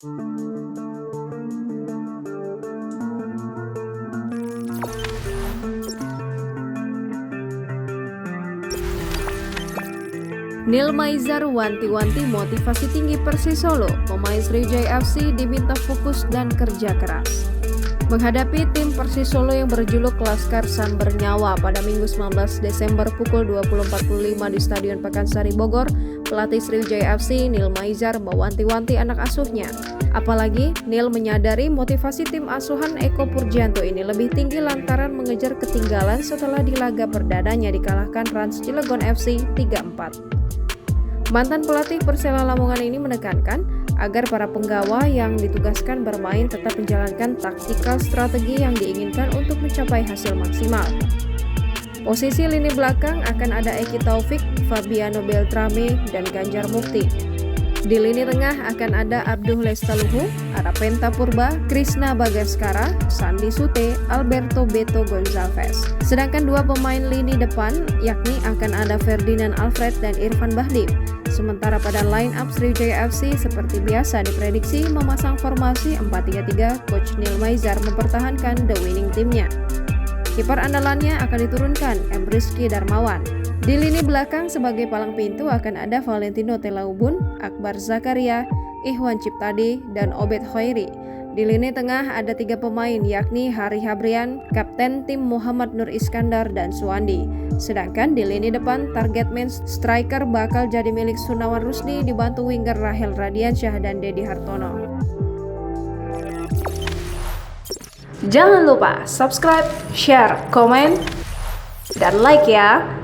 Neil Maizar wanti-wanti motivasi tinggi Persis Solo, pemain Sriwijaya FC diminta fokus dan kerja keras. Menghadapi tim Persis Solo yang berjuluk Laskar Sang Bernyawa pada Minggu 19 Desember pukul 20.45 di Stadion Pakansari Bogor, pelatih Sriwijaya FC Neil Maizar mewanti-wanti anak asuhnya. Apalagi Neil menyadari motivasi tim asuhan Eko Purjanto ini lebih tinggi lantaran mengejar ketinggalan setelah di laga perdananya dikalahkan Rans Cilegon FC 3-4. Mantan pelatih Persela Lamongan ini menekankan agar para penggawa yang ditugaskan bermain tetap menjalankan taktikal strategi yang diinginkan untuk mencapai hasil maksimal. Posisi lini belakang akan ada Eki Taufik, Fabiano Beltrame, dan Ganjar Mukti. Di lini tengah akan ada Abduh Lestaluhu, Arapenta Purba, Krishna Bagaskara, Sandi Sute, Alberto Beto Gonzalez. Sedangkan dua pemain lini depan yakni akan ada Ferdinand Alfred dan Irfan Bahdim. Sementara pada line up Sriwijaya FC seperti biasa diprediksi memasang formasi 4-3-3, Coach Neil Maizar mempertahankan the winning timnya. Kiper andalannya akan diturunkan Rizky Darmawan. Di lini belakang sebagai palang pintu akan ada Valentino Telaubun, Akbar Zakaria, Ikhwan Ciptadi, dan Obed Khairi. Di lini tengah ada 3 pemain yakni Hari Habrian, Kapten tim Muhammad Nur Iskandar, dan Suwandi. Sedangkan di lini depan target man striker bakal jadi milik Sunawan Rusdi dibantu winger Rahel Radiansyah dan Dedi Hartono. Jangan lupa subscribe, share, komen, dan like ya!